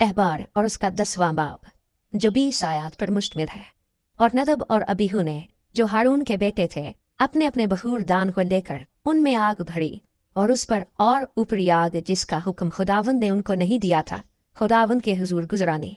अहबार और उसका 10वां बाब जो 20 आयत पर मुश्तमिल है। और नदब और अबीहू ने जो हारून के बेटे थे अपने अपने बखूर दान को लेकर उनमें आग भरी और उस पर और ऊपरी आग जिसका हुक्म खुदावंद ने उनको नहीं दिया था खुदावंद के हुजूर गुजरानी।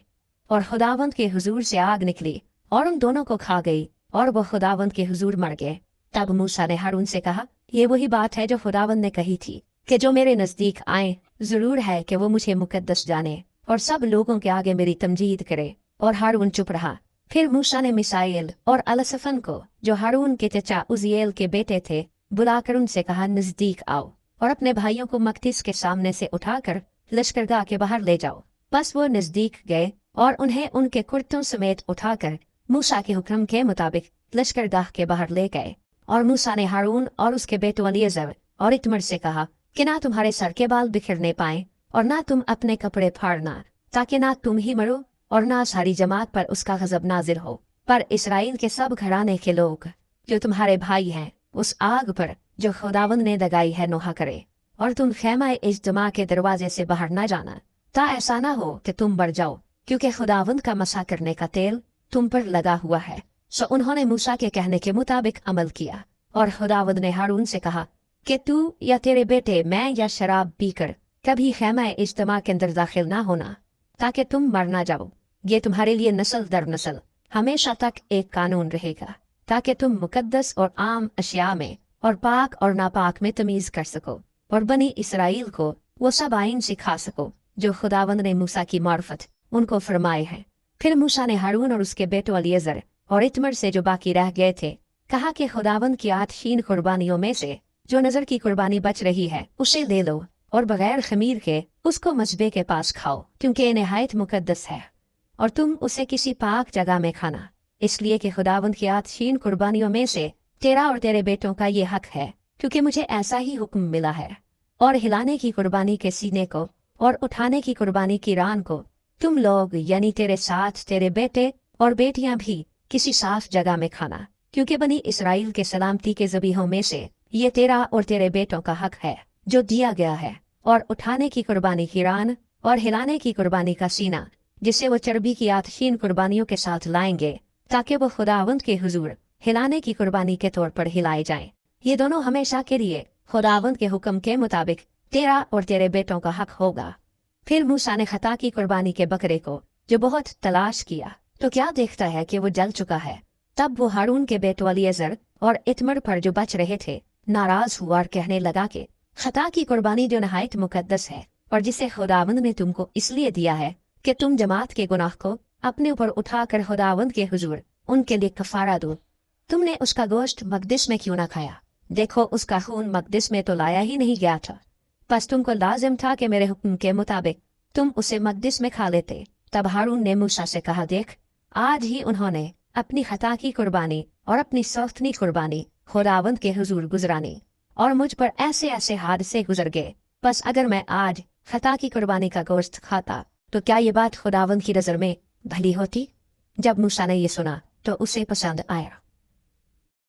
और खुदावंद के हुजूर से आग निकली और उन दोनों को खा गई और वो खुदावंद के हुजूर मर गए। तब मूसा ने हारून से कहा, ये वही बात है जो खुदावंद ने कही थी कि जो मेरे नजदीक आए जरूर है कि वो मुझे मुकद्दस जाने और सब लोगों के आगे मेरी तमजीद करे। और हारून चुप रहा। फिर मूसा ने मिसाइल और अलसफन को जो हारून के चचा उजियल के बेटे थे बुलाकर उनसे कहा, नजदीक आओ और अपने भाइयों को मकदिस के सामने से उठाकर लश्करगाह के बाहर ले जाओ। बस वो नजदीक गए और उन्हें उनके कुर्तों समेत उठाकर मूसा के हुक्म के मुताबिक लश्करगाह के बाहर ले गए। और मूसा ने हारून और उसके बेटों अलीअज़र और इत्मर से कहा कि ना तुम्हारे सर के बाल बिखरने पाए और ना तुम अपने कपड़े फाड़ना, ताकि ना तुम ही मरो और ना सारी जमात पर उसका गजब नाजिल हो। पर इसराइल के सब घराने के लोग जो तुम्हारे भाई हैं उस आग पर जो खुदावंद ने दगाई है नोहा करे। और तुम खैमा इज्तिमा के दरवाजे से बाहर ना जाना, ता ऐसा ना हो कि तुम बढ़ जाओ, क्योंकि खुदावंद का मसा करने का तेल तुम पर लगा हुआ है। सो उन्होंने मूसा के कहने के मुताबिक अमल किया। और खुदावंद ने हारून से कहा कि तू या तेरे बेटे मैं या शराब पीकर कभी खैमा इज्तिमा के अंदर दाखिल ना होना, ताकि तुम मर ना जाओ। ये तुम्हारे लिए नस्ल दर नस्ल हमेशा तक एक कानून रहेगा, ताकि तुम मुकद्दस और आम अशिया में और पाक और नापाक में तमीज कर सको और बनी इसराइल को वो सब आइन सिखा सको जो खुदावंद ने मूसा की मार्फत उनको फरमाए हैं। फिर मूसा ने हारून और उसके बेटों अलीअज़र और इत्मर से जो बाकी रह गए थे कहा कि खुदावंद की आतशीन कुर्बानियों में से जो नजर की कुर्बानी बच रही है उसे ले लो और बगैर खमीर के उसको मजबे के पास खाओ, क्योंकि ये निहायत मुकद्दस है। और तुम उसे किसी पाक जगह में खाना, इसलिए कि खुदावंद की आतशीन कुर्बानियों में से तेरा और तेरे बेटों का ये हक है, क्योंकि मुझे ऐसा ही हुक्म मिला है। और हिलाने की कुर्बानी के सीने को और उठाने की कुर्बानी की रान को तुम लोग यानी तेरे साथ तेरे बेटे और बेटियां भी किसी साफ जगह में खाना, क्योंकि बनी इसराइल के सलामती के ज़बीहों में से ये तेरा और तेरे बेटों का हक है जो दिया गया है। और उठाने की कुर्बानी की रान और हिलाने की कुर्बानी का सीना जिसे वो चर्बी की आतशीन कुर्बानियों के साथ लाएंगे, ताकि वो खुदावंद के हुजूर हिलाने की कुर्बानी के तौर पर हिलाए जाएं। ये दोनों हमेशा के लिए खुदावंद के हुक्म के मुताबिक तेरा और तेरे बेटों का हक होगा। फिर मूसा ने खता की कुर्बानी के बकरे को जो बहुत तलाश किया तो क्या देखता है कि वो जल चुका है। तब वो हारून के बेटों अलीअज़र और इत्मर पर जो बच रहे थे नाराज हुआ और कहने लगा कि खता की कुर्बानी जो नहायत मुकद्दस है और जिसे खुदावंद ने तुमको इसलिए दिया है कि तुम जमात के गुनाह को अपने ऊपर उठाकर खुदावंद के हुजूर उनके लिए कफारा दो, तुमने उसका गोश्त मकदिस में क्यों ना खाया? देखो उसका खून मकदिस में तो लाया ही नहीं गया था, बस तुमको लाजिम था कि मेरे हुक्म के मुताबिक तुम उसे मकदिस में खा लेते। तब हारून ने मूसा से कहा, देख आज ही उन्होंने अपनी खता की कुर्बानी और अपनी सौख्तनी कुर्बानी खुदावंद के हुजूर गुजरानी और मुझ पर ऐसे ऐसे हादसे गुजर गए। बस अगर मैं आज खता की कुर्बानी का गोश्त खाता तो क्या ये बात खुदावंद की नजर में भली होती? जब मूसा ने ये सुना तो उसे पसंद आया।